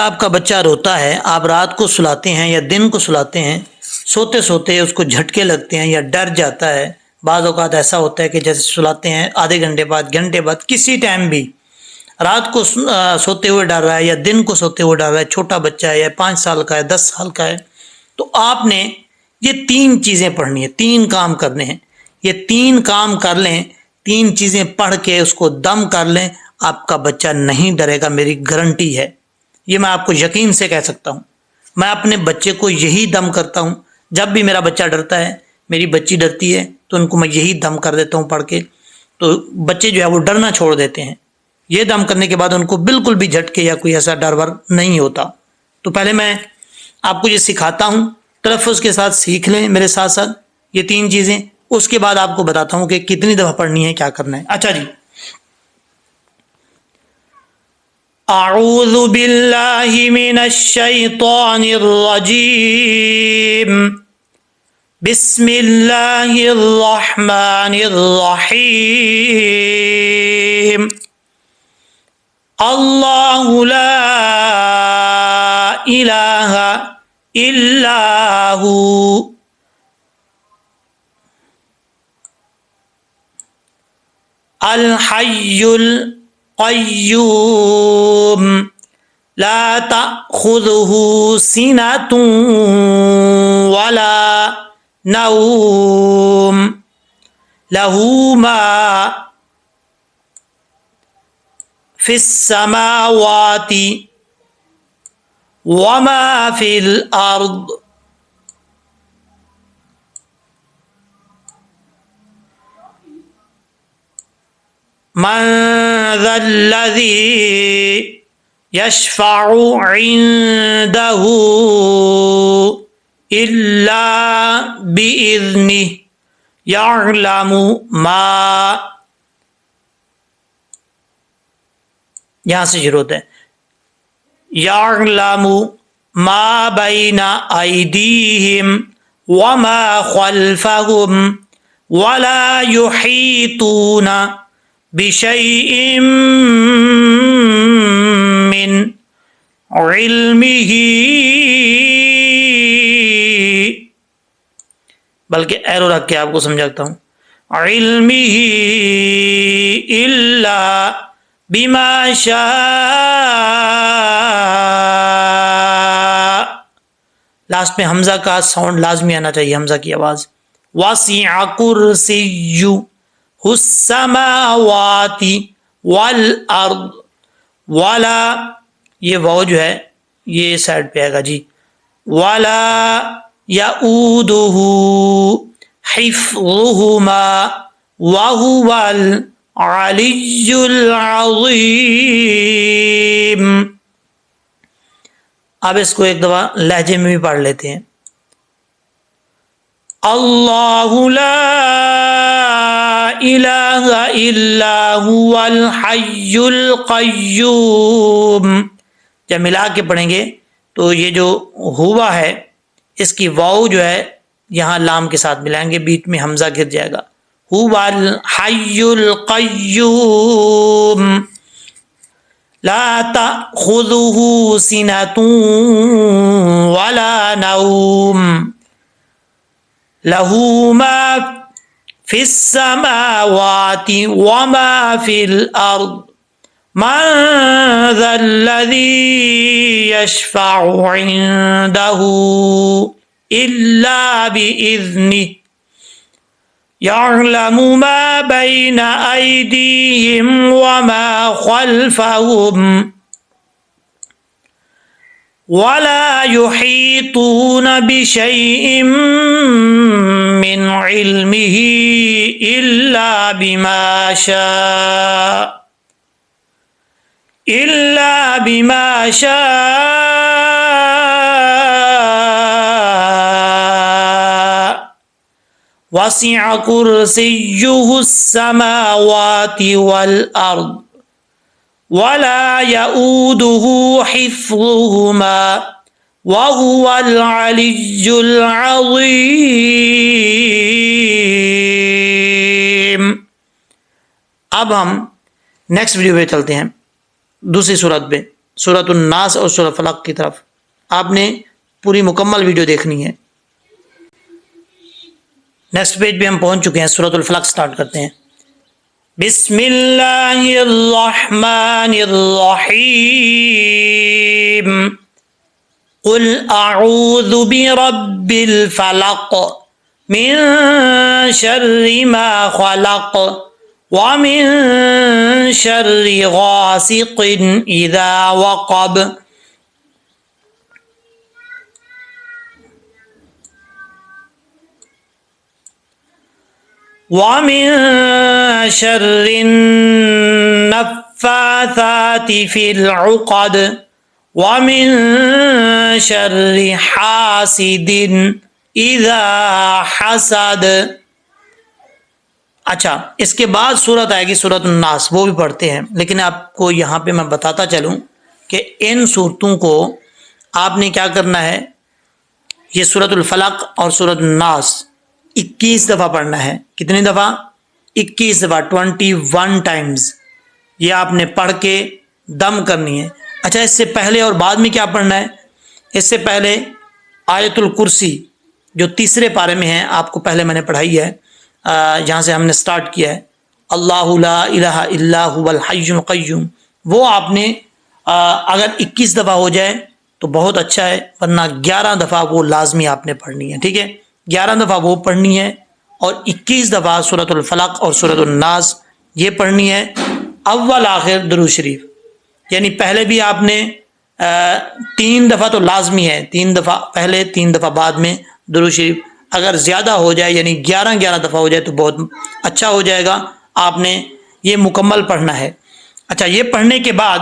آپ کا بچہ روتا ہے، آپ رات کو سلاتے ہیں یا دن کو سلاتے ہیں، سوتے سوتے اس کو جھٹکے لگتے ہیں یا ڈر جاتا ہے. بعض اوقات ایسا ہوتا ہے کہ جیسے سلاتے ہیں آدھے گھنٹے بعد کسی ٹائم بھی رات کو سوتے ہوئے ڈر رہا ہے یا دن کو سوتے ہوئے ڈر رہا ہے، چھوٹا بچہ ہے یا 5 سال کا ہے 10 سال کا ہے، تو آپ نے یہ 3 چیزیں پڑھنی ہے، 3 کام کرنے ہیں. یہ 3 کام کر لیں، 3 چیزیں پڑھ کے اس کو دم کر لیں، آپ کا بچہ نہیں ڈرے گا، میری گارنٹی ہے. یہ میں آپ کو یقین سے کہہ سکتا ہوں. میں اپنے بچے کو یہی دم کرتا ہوں. جب بھی میرا بچہ ڈرتا ہے، میری بچی ڈرتی ہے، تو ان کو میں یہی دم کر دیتا ہوں پڑھ کے، تو بچے جو ہے وہ ڈرنا چھوڑ دیتے ہیں. یہ دم کرنے کے بعد ان کو بالکل بھی جھٹکے یا کوئی ایسا ڈر ور نہیں ہوتا. تو پہلے میں آپ کو یہ سکھاتا ہوں، تلفظ کے ساتھ سیکھ لیں میرے ساتھ ساتھ یہ 3 چیزیں. اس کے بعد آپ کو بتاتا ہوں کہ کتنی دفعہ پڑھنی ہے، کیا کرنا ہے. اچھا جی، اعوذ باللہ من الشیطان الرجیم، بسم اللہ الرحمن الرحیم. اللہ لا الہ الا ہو الحی القیوم لا تأخذہ سنۃ ولا نوم لہ ما فی السماوات وما فی الارض من ذا الذی یشفع عنده الا بإذنہ یعلم ما، یہاں سے شروع ہوتا ہے، یعلم ما بین ایدیہم وما خلفہم ولا یحیطون بشیء من علمہ، بلکہ ایرو رکھ کے آپ کو سمجھاتا ہوں، علمہ الا بما شاء. لاسٹ میں حمزہ کا ساؤنڈ لازمی آنا چاہیے، حمزہ کی آواز. وسع کرسیہ السماوات والارض ولا، یہ واو جو ہے یہ سائڈ پہ آئے گا جی، ولا یؤودہ حفظہما وہو العلی العظیم. اب اس کو ایک دفعہ لہجے میں بھی پڑھ لیتے ہیں. اللہ لا الہ الا هو الحی القیوم. جب ملا کے پڑھیں گے تو یہ جو ہوا ہے اس کی واو جو ہے یہاں لام کے ساتھ ملائیں گے، بیچ میں حمزہ گر جائے گا. هو الحی القیوم لا تأخذہ سنۃ ولا نوم لہ ما فی السماوات وما فی الارض من ذا الذی یشفع عنده الا بإذنہ یعلم ما بین ایدیہم وما خلفہم ولا یحیطون بشیء من علمہ الا بما شاء وسع کرسیہ السماوات والارض ولا یؤودہ حفظہما وهو العلی العظیم. اب ہم نیکسٹ ویڈیو پہ چلتے ہیں، دوسری صورت پہ. سورۃ الناس اور سورۃ فلق کی طرف. آپ نے پوری مکمل ویڈیو دیکھنی ہے. نیکسٹ پیج پہ ہم پہنچ چکے ہیں. سورۃ الفلق سٹارٹ کرتے ہیں. بسم اللہ الرحمن الرحیم. قل اعوذ برب الفلق من شر ما خلق ومن شر غاسق اذا وقب ومن شر النفاثات في العقد ومن شر حاسد اذا حسد. اچھا، اس کے بعد سورت آئے گی سورۃ الناس، وہ بھی پڑھتے ہیں. لیکن آپ کو یہاں پہ میں بتاتا چلوں کہ ان صورتوں کو آپ نے کیا کرنا ہے. یہ سورۃ الفلق اور سورۃ الناس 21 دفعہ پڑھنا ہے. کتنی دفعہ؟ 21 دفعہ، 21 ٹائمز. یہ آپ نے پڑھ کے دم کرنی ہے. اچھا، اس سے پہلے اور بعد میں کیا پڑھنا ہے؟ اس سے پہلے آیت الکرسی جو تیسرے پارے میں ہے، آپ کو پہلے میں نے پڑھائی ہے، جہاں سے ہم نے سٹارٹ کیا ہے، اللہ لا الہ الا هو الحی القیوم. وہ آپ نے اگر 21 دفعہ ہو جائے تو بہت اچھا ہے، ورنہ 11 دفعہ وہ لازمی آپ نے پڑھنی ہے. ٹھیک ہے، 11 دفعہ وہ پڑھنی ہے اور 21 دفعہ سورۃ الفلق اور سورۃ الناس یہ پڑھنی ہے. اول آخر درود شریف، یعنی پہلے بھی آپ نے 3 دفعہ تو لازمی ہے، 3 دفعہ پہلے 3 دفعہ بعد میں درود شریف. اگر زیادہ ہو جائے یعنی 11 دفعہ ہو جائے تو بہت اچھا ہو جائے گا. آپ نے یہ مکمل پڑھنا ہے. اچھا، یہ پڑھنے کے بعد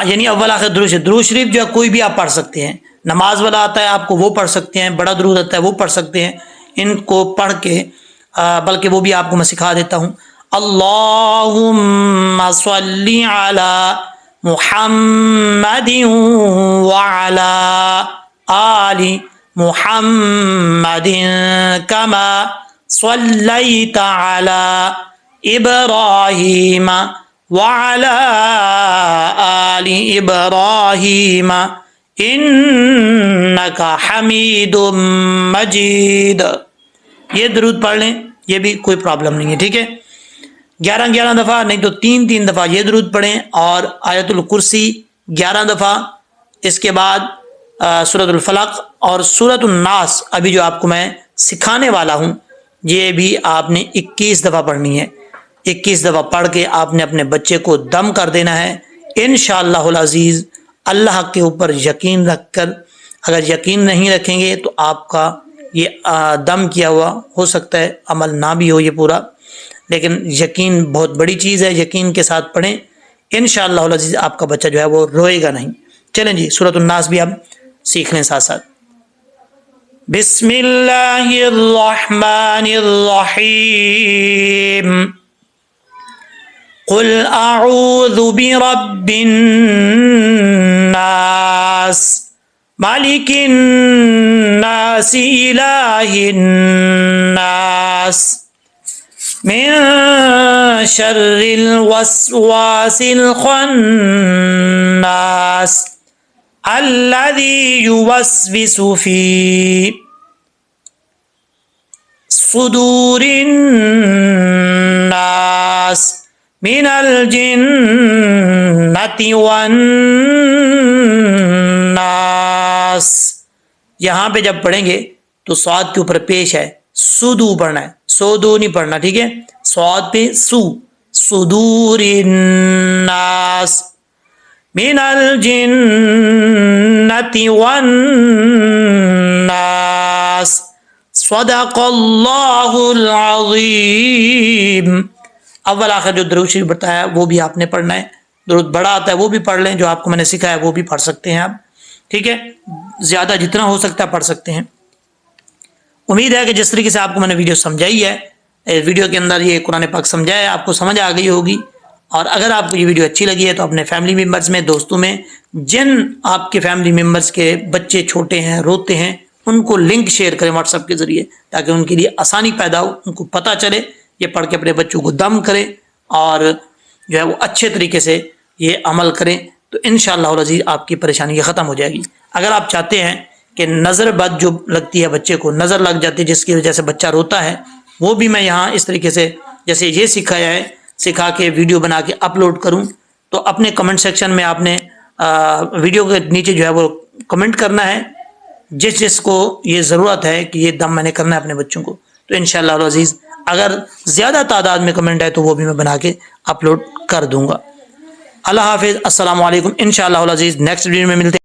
یعنی اول آخر درود شریف. درود شریف جو ہے کوئی بھی آپ پڑھ سکتے ہیں. نماز والا آتا ہے آپ کو وہ پڑھ سکتے ہیں، بڑا درود آتا ہے وہ پڑھ سکتے ہیں. ان کو پڑھ کے بلکہ وہ بھی آپ کو میں سکھا دیتا ہوں. اللہم صلی علی محمد وعلی آل محمد کما صلیت علی ابراہیم وعلی آل ابراہیم انکا حمید مجید. یہ درود پڑھ لیں، یہ بھی کوئی پرابلم نہیں ہے. ٹھیک ہے، 11 دفعہ نہیں تو 3 دفعہ یہ درود پڑھیں اور آیت الکرسی 11 دفعہ. اس کے بعد سورۃ الفلق اور سورۃ الناس ابھی جو آپ کو میں سکھانے والا ہوں یہ بھی آپ نے 21 دفعہ پڑھنی ہے. 21 دفعہ پڑھ کے آپ نے اپنے بچے کو دم کر دینا ہے انشاءاللہ العزیز. اللہ کے اوپر یقین رکھ کر، اگر یقین نہیں رکھیں گے تو آپ کا یہ دم کیا ہوا ہو سکتا ہے عمل نہ بھی ہو یہ پورا، لیکن یقین بہت بڑی چیز ہے. یقین کے ساتھ پڑھیں انشاءاللہ العزیز، آپ کا بچہ جو ہے وہ روئے گا نہیں. چلیں جی، سورۃ الناس بھی آپ سیکھ لیں ساتھ ساتھ. بسم اللہ الرحمن الرحیم. قل اعوذ برب الناس مالک الناس الہ الناس من شر الوسواس الخناس الذي يوسوس في صدور الناس من الجنة والناس. یہاں پہ جب پڑھیں گے تو صاد کے اوپر پیش ہے، سودو پڑھنا ہے، سودو نہیں پڑھنا. ٹھیک ہے، صاد پہ سو، صدور الناس من الجنة والناس صدق اللہ العظیم. اول آخر جو درود شریف بتایا ہے وہ بھی آپ نے پڑھنا ہے. درود بڑا آتا ہے وہ بھی پڑھ لیں، جو آپ کو میں نے سکھایا ہے وہ بھی پڑھ سکتے ہیں آپ. ٹھیک ہے، زیادہ جتنا ہو سکتا ہے پڑھ سکتے ہیں. امید ہے کہ جس طریقے سے آپ کو میں نے ویڈیو سمجھائی ہے، ویڈیو کے اندر یہ قرآن پاک سمجھایا ہے، آپ کو سمجھ آ گئی ہوگی. اور اگر آپ کو یہ ویڈیو اچھی لگی ہے تو اپنے فیملی ممبرز میں، دوستوں میں، جن آپ کے فیملی ممبرز کے بچے چھوٹے ہیں، روتے ہیں، ان کو لنک شیئر کریں واٹس ایپ کے ذریعے، تاکہ ان کے لیے آسانی پیدا ہو، ان کو پتہ چلے، یہ پڑھ کے اپنے بچوں کو دم کرے اور جو ہے وہ اچھے طریقے سے یہ عمل کریں تو انشاءاللہ العزیز آپ کی پریشانی ختم ہو جائے گی۔ اگر آپ چاہتے ہیں کہ نظر بد جو لگتی ہے بچے کو، نظر لگ جاتی ہے جس کی وجہ سے بچہ روتا ہے، وہ بھی میں یہاں اس طریقے سے جیسے یہ سکھایا ہے، سکھا کے ویڈیو بنا کے اپلوڈ کروں، تو اپنے کمنٹ سیکشن میں آپ نے ویڈیو کے نیچے جو ہے وہ کمنٹ کرنا ہے، جس کو یہ ضرورت ہے کہ یہ دم میں نے کرنا ہے اپنے بچوں کو، تو انشاءاللہ العزیز اگر زیادہ تعداد میں کمنٹ ہے تو وہ بھی میں بنا کے اپلوڈ کر دوں گا۔ اللہ حافظ، السلام علیکم، انشاءاللہ العزیز نیکسٹ ویڈیو میں ملتے ہیں۔